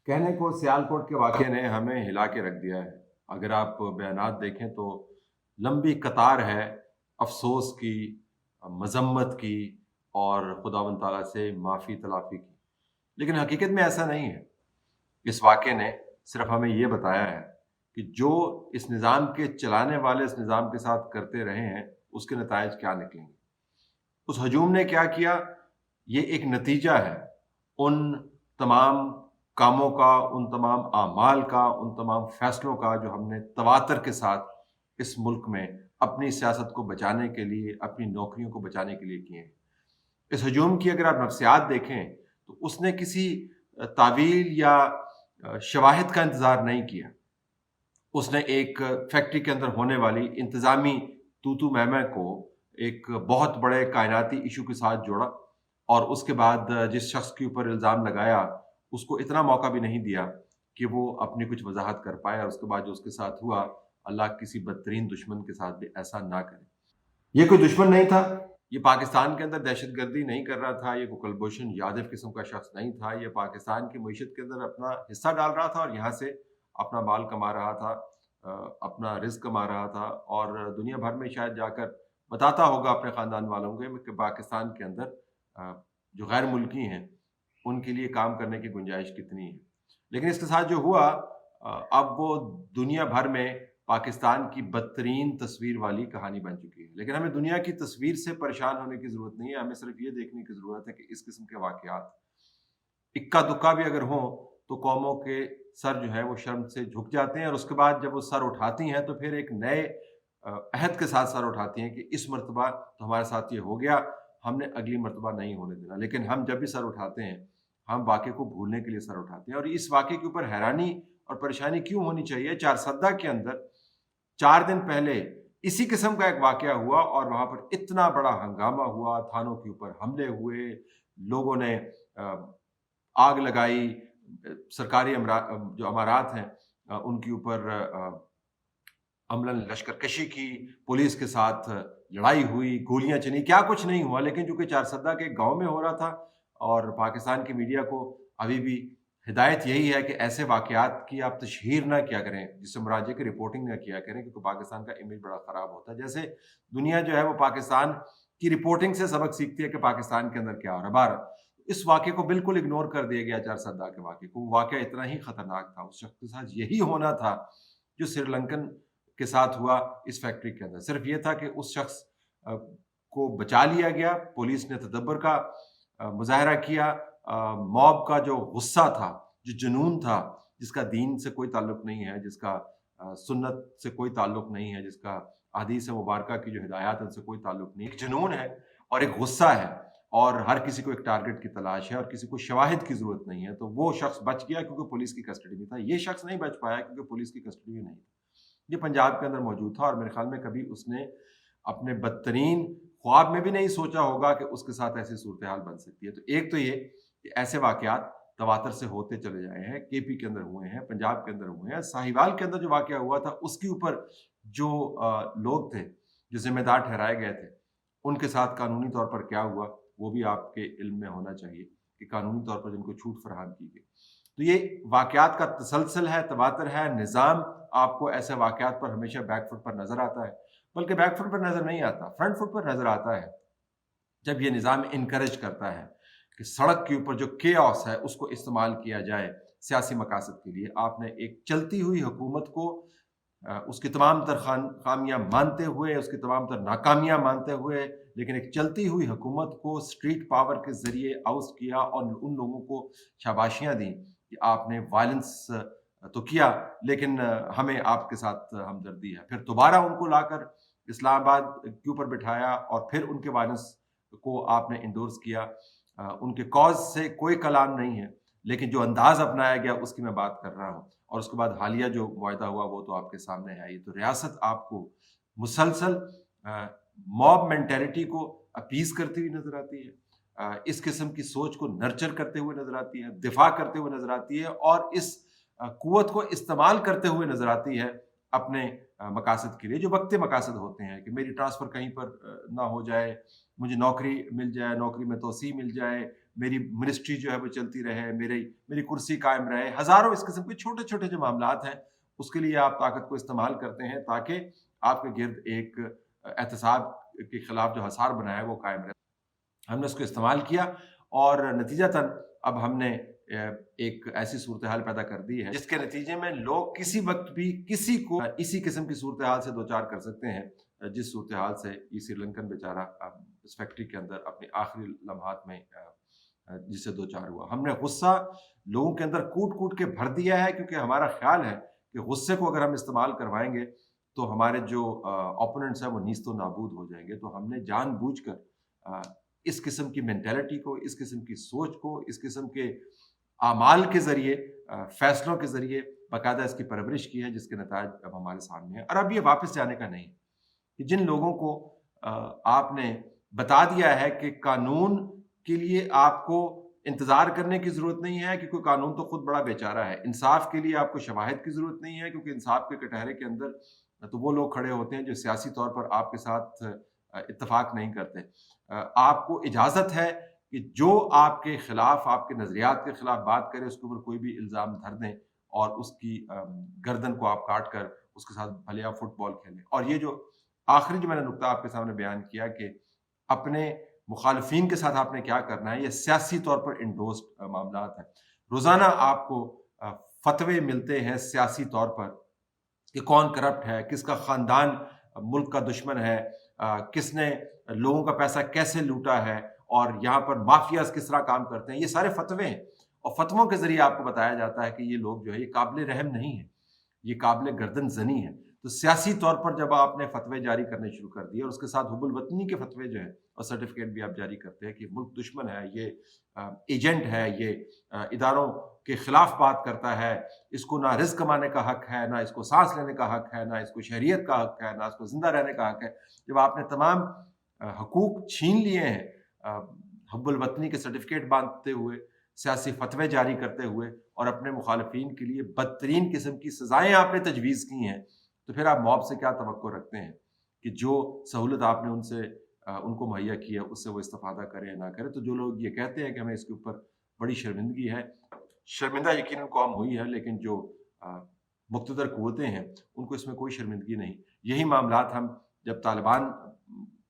कहने को सियालकोट के वाक़ये ने हमें हिला के रख दिया है। अगर आप बयानात देखें तो लंबी कतार है अफ़सोस की, मज़म्मत की और खुदावंद ताला से माफ़ी तलाफ़ी की। लेकिन हकीकत में ऐसा नहीं है। इस वाक़ये ने सिर्फ़ हमें ये बताया है कि जो इस निज़ाम के चलाने वाले इस निज़ाम के साथ करते रहे हैं, उसके नताइज क्या निकलेंगे। उस हजूम ने क्या किया, ये एक नतीजा है उन तमाम कामों का, उन तमाम आमाल का, उन तमाम फ़ैसलों का जो हमने तवातर के साथ इस मुल्क में अपनी सियासत को बचाने के लिए, अपनी नौकरियों को बचाने के लिए किए हैं। इस हजूम की अगर आप नफ्सियात देखें, तो उसने किसी तावील या शवाहिद का इंतज़ार नहीं किया। उसने एक फैक्ट्री के अंदर होने वाली इंतज़ामी तू-तू मैं-मैं को एक बहुत बड़े कायनाती इश्यू के साथ जोड़ा और उसके बाद जिस शख्स के ऊपर इल्ज़ाम लगाया, उसको इतना मौका भी नहीं दिया कि वो अपनी कुछ वज़ाहत कर पाए और उसके बाद जो उसके साथ हुआ, अल्लाह किसी बदतरीन दुश्मन के साथ भी ऐसा ना करे। ये कोई दुश्मन नहीं था, ये पाकिस्तान के अंदर दहशतगर्दी नहीं कर रहा था, ये कोई कुलभूषण यादव किस्म का शख्स नहीं था, ये पाकिस्तान की मईशत के अंदर अपना हिस्सा डाल रहा था और यहाँ से अपना माल कमा रहा था, अपना रिज़्क कमा रहा था और दुनिया भर में शायद जाकर बताता होगा अपने ख़ानदान वालों को कि पाकिस्तान के अंदर जो गैर मुल्की हैं, उनके लिए काम करने की गुंजाइश कितनी है। लेकिन इसके साथ जो हुआ अब वो दुनिया भर में पाकिस्तान की बदतरीन तस्वीर वाली कहानी बन चुकी है। लेकिन हमें दुनिया की तस्वीर से परेशान होने की ज़रूरत नहीं है, हमें सिर्फ़ ये देखने की ज़रूरत है कि इस किस्म के वाक़यात इक्का-दुक्का भी अगर हों, तो कौमों के सर जो है वो शर्म से झुक जाते हैं और उसके बाद जब वो सर उठाती हैं, तो फिर एक नए अहद के साथ सर उठाती हैं कि इस मर्तबा तो हमारे साथ ये हो गया, हमने अगली मर्तबा नहीं होने देना। लेकिन हम जब भी सर उठाते हैं, हम वाक़ये को भूलने के लिए सर उठाते हैं और इस वाक़ये के ऊपर हैरानी और परेशानी क्यों होनी चाहिए? चारसद्दा के अंदर 4 दिन पहले इसी किस्म का एक वाक़या हुआ और वहाँ पर इतना बड़ा हंगामा हुआ, थानों के ऊपर हमले हुए, लोगों ने आग लगाई, सरकारी जो अमारात हैं उनके ऊपर अमलन लश्करकशी की, पुलिस के साथ लड़ाई हुई, गोलियाँ चली, क्या कुछ नहीं हुआ। लेकिन चूँकि चारसद्दा के गाँव में हो रहा था और पाकिस्तान की मीडिया को अभी भी हिदायत यही है कि ऐसे वाक़यात की आप तशहीर ना किया करें, जिससे मुराद है कि रिपोर्टिंग ना किया करें क्योंकि पाकिस्तान का इमेज बड़ा ख़राब होता है। जैसे दुनिया जो है वो पाकिस्तान की रिपोर्टिंग से सबक सीखती है कि पाकिस्तान के अंदर क्या हो रहा है। बहरहाल, इस वाक़ये को बिल्कुल इग्नोर कर दिया गया चारसद्दा के वाक़ये को। वो वाक़या इतना ही ख़तरनाक था, उस शख़्स के साथ यही होना था, जो श्रीलंकन के साथ हुआ इस फैक्ट्री के अंदर। सिर्फ ये था कि उस शख्स को बचा लिया गया, पुलिस ने तदब्बर का मुज़ाहरा किया, मॉब का जो गुस्सा था, जो जुनून था, जिसका दीन से कोई ताल्लुक नहीं है, जिसका सुन्नत से कोई ताल्लुक नहीं है, जिसका अहादीस मुबारका की जो हिदायत है उनसे कोई ताल्लुक नहीं है। एक जुनून है और एक गुस्सा है और हर किसी को एक टारगेट की तलाश है और किसी को शवाहिद की ज़रूरत नहीं है। तो वो शख्स बच गया क्योंकि पुलिस की कस्टडी में था। ये शख्स नहीं बच पाया क्योंकि पुलिस की कस्टडी में नहीं था। ये पंजाब के अंदर मौजूद था और मेरे ख़्याल में कभी उसने अपने बदतरीन ख्वाब में भी नहीं सोचा होगा कि उसके साथ ऐसी सूरत हाल बन सकती है। तो एक तो ये कि ऐसे वाक़यात तवातर से होते चले जाए हैं, केपी के अंदर हुए हैं, पंजाब के अंदर हुए हैं, साहिवाल के अंदर जो वाक़या हुआ था उसके ऊपर जो लोग थे, जो ज़िम्मेदार ठहराए गए थे, उनके साथ कानूनी तौर पर क्या हुआ, वो भी आपके इल्म में होना चाहिए कि कानूनी तौर पर जिनको छूट फ़राहम की गई। तो ये वाक़यात का तसलसल है, तवातर है, निज़ाम आपको ऐसे वाक़यात पर हमेशा बैक फुट पर नज़र आता है। बल्कि बैक फुट पर नज़र नहीं आता, फ्रंट फुट पर नज़र आता है। जब ये निज़ाम इनकरेज करता है कि सड़क के ऊपर जो केओस है उसको इस्तेमाल किया जाए सियासी मकासद के लिए। आपने एक चलती हुई हुकूमत को उसकी तमाम तर खामियाँ मानते हुए, उसकी तमाम तर नाकामियाँ मानते हुए, लेकिन एक चलती हुई हुकूमत को स्ट्रीट पावर के ज़रिए आउस्ट किया और उन लोगों को शाबाशियाँ दी कि आपने वायलेंस तो किया, लेकिन हमें आपके साथ हमदर्दी है। फिर दोबारा उनको लाकर इस्लामाबाद के ऊपर बिठाया और फिर उनके वायलेंस को आपने इंडोर्स किया। उनके कॉज़ से कोई कलाम नहीं है, लेकिन जो अंदाज़ अपनाया गया उसकी मैं बात कर रहा हूँ। और उसके बाद हालिया जो मुआहदा हुआ वो तो आपके सामने है ही। तो रियासत आपको मुसलसल अ, मॉब मेंटालिटी को अपीज़ करती हुई नज़र आती है। इस किस्म की सोच को नर्चर करते हुए नज़र आती है, दिफ़ा करते हुए नज़र आती है और इस क़ुव्वत को इस्तेमाल करते हुए नज़र आती है अपने मकासद के लिए, जो वक़्ती मकासद होते हैं कि मेरी ट्रांसफ़र कहीं पर ना हो जाए, मुझे नौकरी मिल जाए, नौकरी में तोसी मिल जाए, میری منسٹری جو ہے وہ چلتی رہے، میری کرسی قائم رہے، ہزاروں اس قسم کے چھوٹے چھوٹے جو معاملات ہیں اس کے لیے آپ طاقت کو استعمال کرتے ہیں تاکہ آپ کے گرد ایک احتساب کے خلاف جو حصار بنا ہے وہ قائم رہے۔ ہم نے اس کو استعمال کیا اور نتیجتاً اب ہم نے ایک ایسی صورتحال پیدا کر دی ہے جس کے نتیجے میں لوگ کسی وقت بھی کسی کو اسی قسم کی صورتحال سے دوچار کر سکتے ہیں جس صورتحال سے یہ سری لنکن بیچارہ اس فیکٹری کے اندر اپنے آخری لمحات میں جس سے دوچار ہوا۔ ہم نے غصہ لوگوں کے اندر کوٹ کوٹ کے بھر دیا ہے، کیونکہ ہمارا خیال ہے کہ غصے کو اگر ہم استعمال کروائیں گے تو ہمارے جو اوپوننٹس ہیں وہ نیست و نابود ہو جائیں گے۔ تو ہم نے جان بوجھ کر اس قسم کی مینٹیلٹی کو، اس قسم کی سوچ کو، اس قسم کے اعمال کے ذریعے، فیصلوں کے ذریعے باقاعدہ اس کی پرورش کی ہے، جس کے نتائج اب ہمارے سامنے ہیں۔ اور اب یہ واپس جانے کا نہیں ہے کہ جن لوگوں کو آپ نے بتا دیا ہے کہ قانون کے لیے آپ کو انتظار کرنے کی ضرورت نہیں ہے، کیونکہ قانون تو خود بڑا بیچارہ ہے، انصاف کے لیے آپ کو شواہد کی ضرورت نہیں ہے، کیونکہ انصاف کے کٹہرے کے اندر تو وہ لوگ کھڑے ہوتے ہیں جو سیاسی طور پر آپ کے ساتھ اتفاق نہیں کرتے۔ آپ کو اجازت ہے کہ جو آپ کے خلاف، آپ کے نظریات کے خلاف بات کرے، اس کے اوپر کوئی بھی الزام دھر دیں اور اس کی گردن کو آپ کاٹ کر اس کے ساتھ بھلے آپ فٹ بال کھیلیں۔ اور یہ جو آخری جو میں نے نقطہ آپ کے سامنے بیان کیا کہ اپنے مخالفین کے ساتھ آپ نے کیا کرنا ہے، یہ سیاسی طور پر انڈوسڈ معاملات ہیں۔ روزانہ آپ کو فتوے ملتے ہیں سیاسی طور پر کہ کون کرپٹ ہے، کس کا خاندان ملک کا دشمن ہے، کس نے لوگوں کا پیسہ کیسے لوٹا ہے، اور یہاں پر مافیاز کس طرح کام کرتے ہیں۔ یہ سارے فتوے ہیں، اور فتووں کے ذریعے آپ کو بتایا جاتا ہے کہ یہ لوگ جو ہے یہ قابل رحم نہیں ہے، یہ قابل گردن زنی ہے۔ تو سیاسی طور پر جب آپ نے فتوے جاری کرنے شروع کر دیے اور اس کے ساتھ حب الوطنی کے فتوے جو ہیں اور سرٹیفکیٹ بھی آپ جاری کرتے ہیں کہ ملک دشمن ہے، یہ ایجنٹ ہے، یہ اداروں کے خلاف بات کرتا ہے، اس کو نہ رزق کمانے کا حق ہے، نہ اس کو سانس لینے کا حق ہے، نہ اس کو شہریت کا حق ہے، نہ اس کو زندہ رہنے کا حق ہے۔ جب آپ نے تمام حقوق چھین لیے ہیں حب الوطنی کے سرٹیفکیٹ باندھتے ہوئے، سیاسی فتوے جاری کرتے ہوئے، اور اپنے مخالفین کے لیے بدترین قسم کی سزائیں آپ نے تجویز کی ہیں، تو پھر آپ موب سے کیا توقع رکھتے ہیں کہ جو سہولت آپ نے ان کو مہیا کی ہے اس سے وہ استفادہ کرے یا نہ کرے۔ تو جو لوگ یہ کہتے ہیں کہ ہمیں اس کے اوپر بڑی شرمندگی ہے، شرمندہ یقیناً قوم ہوئی ہے، لیکن جو مقتدر قوتیں ہیں ان کو اس میں کوئی شرمندگی نہیں۔ یہی معاملات ہم جب طالبان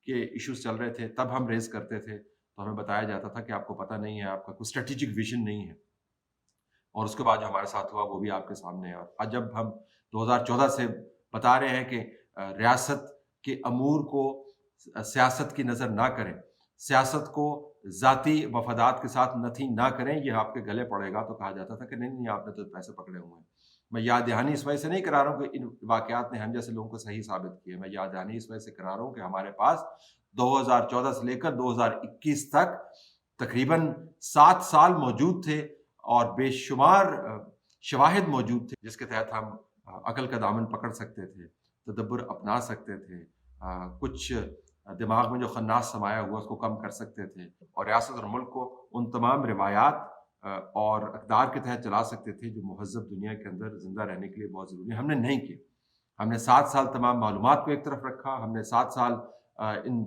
کے ایشوز چل رہے تھے تب ہم ریز کرتے تھے، تو ہمیں بتایا جاتا تھا کہ آپ کو پتہ نہیں ہے، آپ کا کوئی اسٹریٹجک ویژن نہیں ہے، اور اس کے بعد جو ہمارے ساتھ ہوا وہ بھی آپ کے سامنے ہے۔ اور جب ہم 2014 سے بتا رہے ہیں کہ ریاست کے امور کو سیاست کی نظر نہ کریں، سیاست کو ذاتی مفادات کے ساتھ نہ کریں، یہ آپ کے گلے پڑے گا، تو کہا جاتا تھا کہ نہیں آپ نے تو پیسے پکڑے ہوئے ہیں۔ میں یاد دہانی اس وجہ سے نہیں کرا رہا ہوں کہ ان واقعات نے ہم جیسے لوگوں کو صحیح ثابت کیا ہے، میں یاد دہانی اس وجہ سے کرا رہا ہوں کہ ہمارے پاس 2014 سے لے کر 2021 تک تقریباً 7 سال موجود تھے، اور بے شمار شواہد موجود تھے جس کے تحت ہم عقل کا دامن پکڑ سکتے تھے، تدبر اپنا سکتے تھے، کچھ دماغ میں جو خناس سمایا ہوا اس کو کم کر سکتے تھے، اور ریاست اور ملک کو ان تمام روایات اور اقدار کے تحت چلا سکتے تھے جو مہذب دنیا کے اندر زندہ رہنے کے لیے بہت ضروری ہے۔ ہم نے نہیں کیا۔ ہم نے 7 سال تمام معلومات کو ایک طرف رکھا، ہم نے 7 سال ان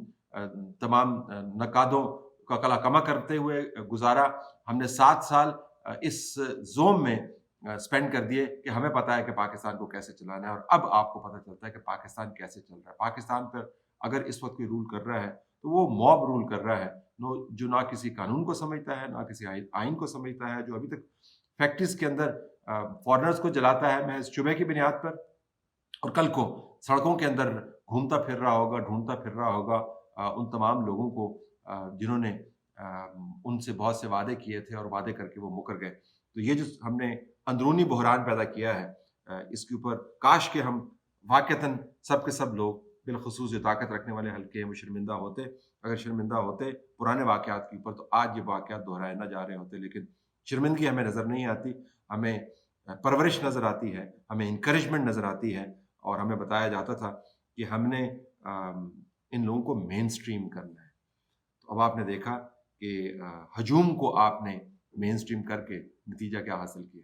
تمام نقادوں کا کلا کما کرتے ہوئے گزارا، ہم نے 7 سال اس زوم میں اسپینڈ کر دیے کہ ہمیں پتہ ہے کہ پاکستان کو کیسے چلانا ہے، اور اب آپ کو پتہ چلتا ہے کہ پاکستان کیسے چل رہا ہے۔ پاکستان پر اگر اس وقت کوئی رول کر رہا ہے تو وہ موب رول کر رہا ہے، جو نہ کسی قانون کو سمجھتا ہے، نہ کسی آئین کو سمجھتا ہے، جو ابھی تک فیکٹریز کے اندر فارنرز کو جلاتا ہے محض شبہ کی بنیاد پر، اور کل کو سڑکوں کے اندر گھومتا پھر رہا ہوگا، ڈھونڈتا پھر رہا ہوگا ان تمام لوگوں کو جنہوں نے ان سے بہت سے وعدے کیے تھے اور وعدے کر کے وہ مکر گئے۔ تو یہ جو ہم نے اندرونی بحران پیدا کیا ہے، اس کے اوپر کاش کہ ہم واقعتاً سب کے سب لوگ، بالخصوص جو طاقت رکھنے والے حلقے ہیں، وہ شرمندہ ہوتے۔ اگر شرمندہ ہوتے پرانے واقعات کے اوپر تو آج یہ واقعات دہرائے نہ جا رہے ہوتے، لیکن شرمندگی ہمیں نظر نہیں آتی، ہمیں پرورش نظر آتی ہے، ہمیں انکریجمنٹ نظر آتی ہے، اور ہمیں بتایا جاتا تھا کہ ہم نے ان لوگوں کو مین سٹریم کرنا ہے۔ تو اب آپ نے دیکھا کہ ہجوم کو آپ نے مین سٹریم کر کے نتیجہ کیا حاصل کیا۔